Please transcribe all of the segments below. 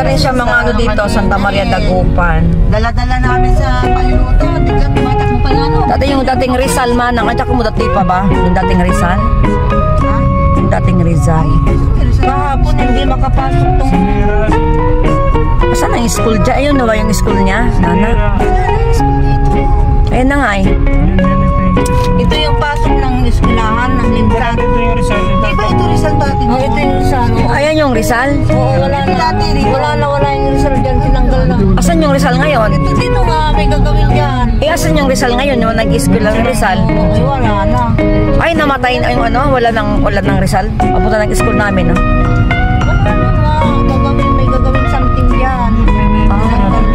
rin siya mga ano dito, Santa Maria Dagupan. Dala-dala namin sa Paliluto. Biglang tumatak mo pala, no? Dati yung dating Rizal manang, at saka mo dati pa ba? Yung dating Rizal? Ha? Yung dating Rizal. Kahapon hindi makapasok tong... Saan ang school dyan? Ayun na ba yung school niya? Nana? Ayun na nga eh. Ito yung pasok ng eskwelahan ng Limsan. Diba ito Rizal dati? Oh, ito yung Rizal. Ayan yung Rizal? Oo, wala na. Wala yung Rizal dyan. Tinanggal na. Asan yung Rizal ngayon? Ito dito nga, may gagawin dyan. Asan yung Rizal ngayon? Yung nag-school ng Rizal? Ay, wala na. Ay, namatay na yung ano? Wala ng Rizal? Papunta ng school namin, no? Wala na nga. May gagawin something dyan.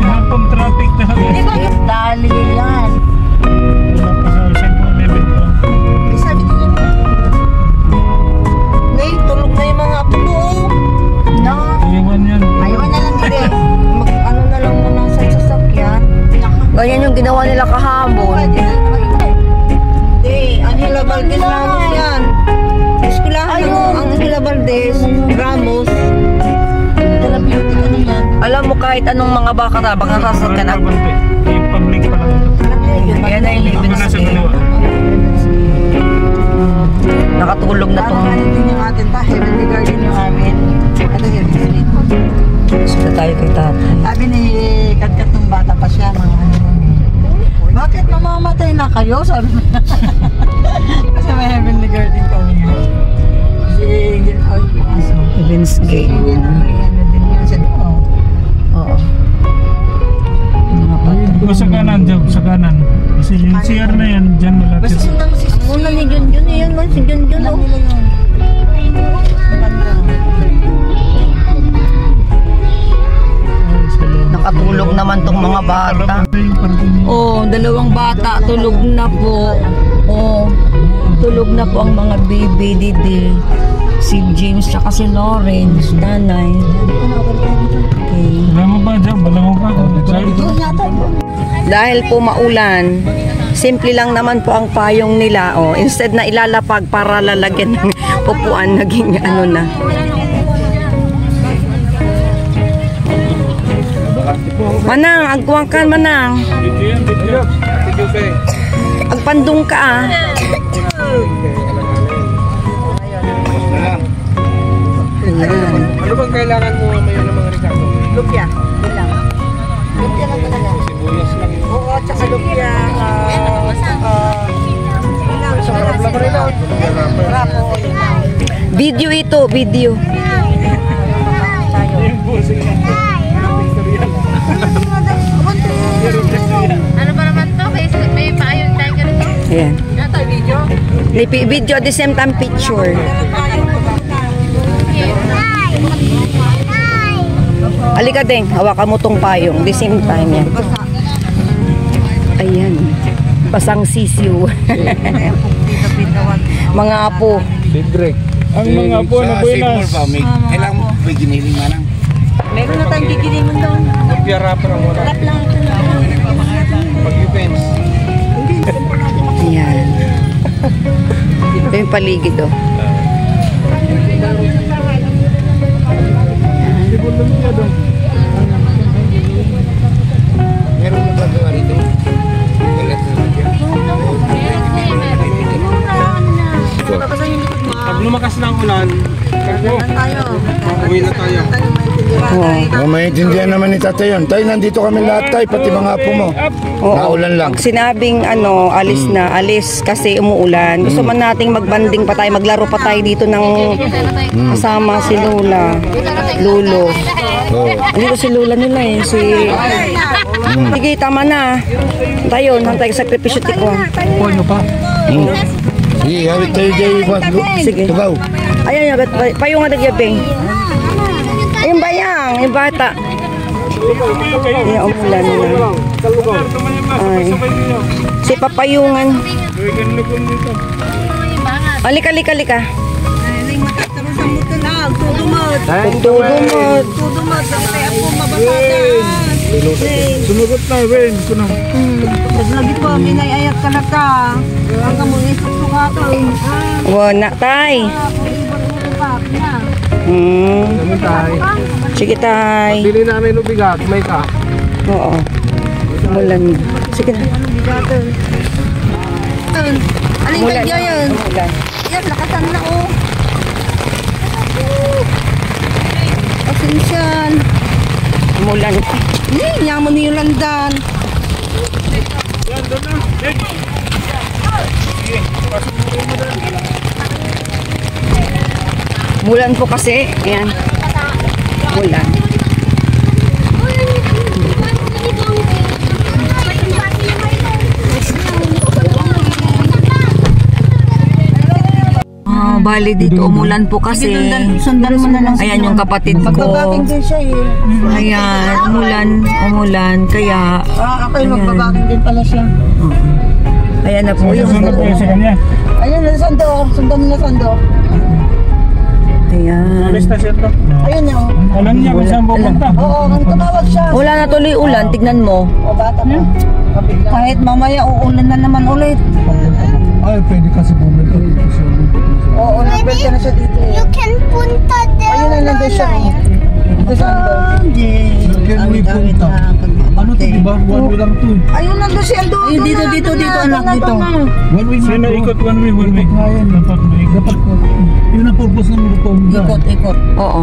Hapong traffic na. Diba yung dali yan? Sabi ko yun. Ngayon, tulog na yung mga apo ko. No? Iwan yan. Ayaw na lang din eh. Ano na lang muna sa sasakyan. Ganyan yung ginawa nila kahapon. Hindi, Angela Valdez Ramos yan. Eskwelahan ang Angela Valdez Ramos. Therapeutic ano yan. Alam mo kahit anong mga baka na, baka sasakyan ako. Yung public pa lang. Yan na yung living scale. Nakatulog na tong... Parang yung atin pa, Heavenly Garden yung amin. Ito yun, street. Sila tayo kay tatay. Sabi ni Katkat nung bata pa siya, mga ano eh. Bakit mamamatay na kayo? Sabi niya. Kasi may Heavenly Garden kami nga. Kasi yun ay pumasok. Living scale. Yun ang ano din yun sa doon. Oo. Mga patay. Sa kanan, Job, sa kanan. Kasi yung CR na yan, dyan malapit. Basta sundan mo si Muna ni Junjun, yan man si Junjun. Alam nila yun. Maganda. Nakatulog naman tong mga bata. Oh, dalawang bata tulog na po. Oh, tulog na po ang mga baby didi. Si James at si Lawrence, nanay. Okay. Wala mo ba, Job? Wala mo ba? Dahil po maulan, simple lang naman po ang payong nila. Oh, instead na ilalapag para lalagyan ng upuan, naging ano na. Manang, agkuwang ka, Manang. Agpandong ka ah. Ano bang kailangan mo ngayon ng mga Ricardo? Lupya. Lupya lang talaga. Sibuyas lang yun. Oo, tsaka lupya. Rapo. Video ito, video. Ano ba naman to? May paayong tayo ka nito? Ayan. Ito, video. Video at the same time picture. Halika din, hawakan mo tong payong. The same time yan. Ayan. Basang sisiw. Mga apo. Libre. Ang mga apo na buenas. Kailangan mo may giniling na lang. Meron na tayong gigiliman doon. Piyara pa mo na. Harap lang ito na. Pag-defense. Ayan. Ito yung paligid oh. Meron na ba gawa rito? Pag lumakas ng ulan, uwi na tayo. Oh, maintindihan naman ni tatay yun. Tay, nandito kami lahat tay, pati mga apo mo. Oo. Naulan lang. Pag sinabing ano, alis na, alis kasi umuulan. Gusto man nating magbanding pa tayo, maglaro pa tayo dito ng kasama si Lola, Lolo. Oh. Dito si Lola nila eh, si... Sige, tama na. Tayo, nantay sa sakripisyo tikwa. Ano pa? Sige, hawit tayo dyan. Sige. Tugaw. Ayan, payong nga nagyabing. Ayun bayang, yung bata. Ayan, umulan na. Ay. Si papayungan. Alika, alika, alika. Tudumod. Sumugot na, Ben. Naglagi po, minayayat ka na ka. Ang kamunisok ka ka. Wala, tay. Kami tayo. Sige, tay. Bili namin ng bigat, may ka. Oo. Umulan. Sige na. Aling Umulan. bagyo yun? Umulan. Yan, lakasan na oh. Pasensyan. Umulan. Niya mo ni Yolandan. Umulan po kasi. Ayan. Umulan. Bali dito umulan po kasi. Sundan mo na lang. Ayan yung kapatid ko. Magbabaking din siya eh. Ayan, umulan. Kaya, Ako yung magbabaking din pala siya. ayan na po yung Ayun, nasando. Sundan mo na sando. Ayan. Station to. Ayun yun. Alam niya kung saan pupunta. Oo, kung tumawag siya. Wala na tuloy ulan, tignan mo. O, bata mo. Kahit mamaya uulan na naman ulit. Ay, pwede kasi bumili. Oo, nag-break na siya dito eh. You can punta there. Ayun na nandun siya. Ito sando. Can we punta? Ano to, diba? One way lang to. Ayun, nandun siya. Dito, anak, dito. One way sino ikot one way? Dapat may dapat ko. Yun ang purpose ng Rotonda. Ikot. Oo.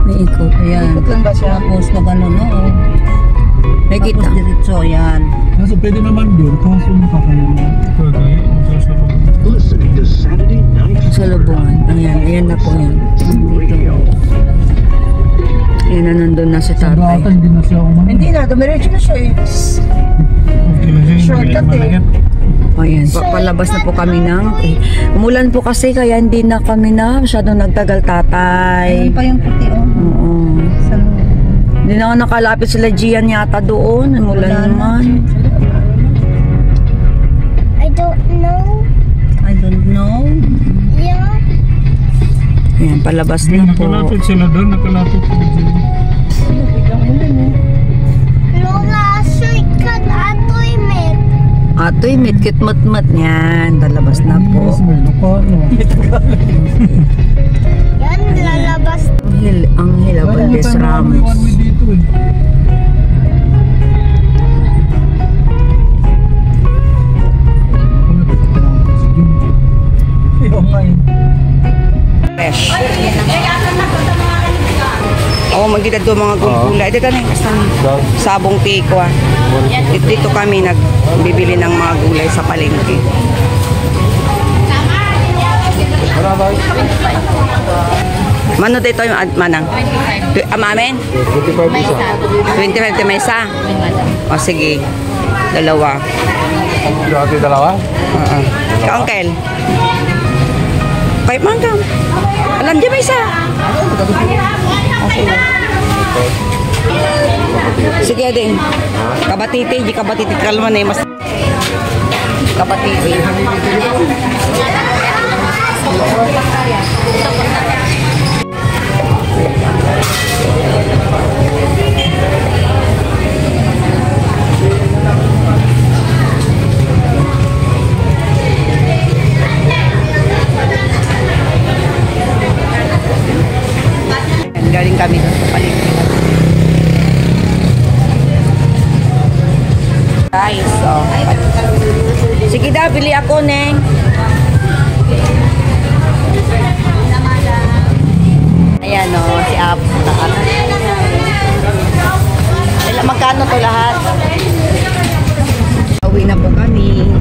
May ikot. Ayan. Ikot lang ba siya? Tapos mag ano, no? May kita. Tapos diretso, yan. Kaso pwede naman doon. Kaso nakakayan na. Sa lubungan. Ayan na po yan. Dito. Ayan na nandun na si Sa tatay. bata, hindi na siya umano. Hindi na, dumiretso na siya eh. Shortcut eh. Ayan, palabas na po kami ng umulan po kasi kaya hindi na kami na masyadong nagtagal tatay. Ayun pa yung puti oh. Oo. Sa Hindi na nga nakalapit sila Gian yata doon. Umulan naman. I don't know. I don't know. Yeah. Ayan, palabas na po. Nakalapit sila doon. Nakalapit sila doon. Lola, suikat atoy met. Atoy, mitkit mat-mat. Yan, talabas na po. May Ilocano. Yan, lalabas. Ang Hilabaldes Ramos. One way dito eh. Fresh. Oo, magdidad doon mga gulay. Dito na sabong tikwa. Dito kami nagbibili ng mga gulay sa palengke. Mano dito yung manang? Amamen? 25 may isa. O sige. Dalawa. Dalawa? Ka-uncle. Kay manggang. Alam di may isa. Sige ding. Kabatiti, di kabatiti kalman eh mas kabatiti. Galing kami doon sa palengke. Guys, oh. Sige daw, bili ako, Neng. Ayan, oh, si Apo. Magkano to lahat? Uwi na po kami.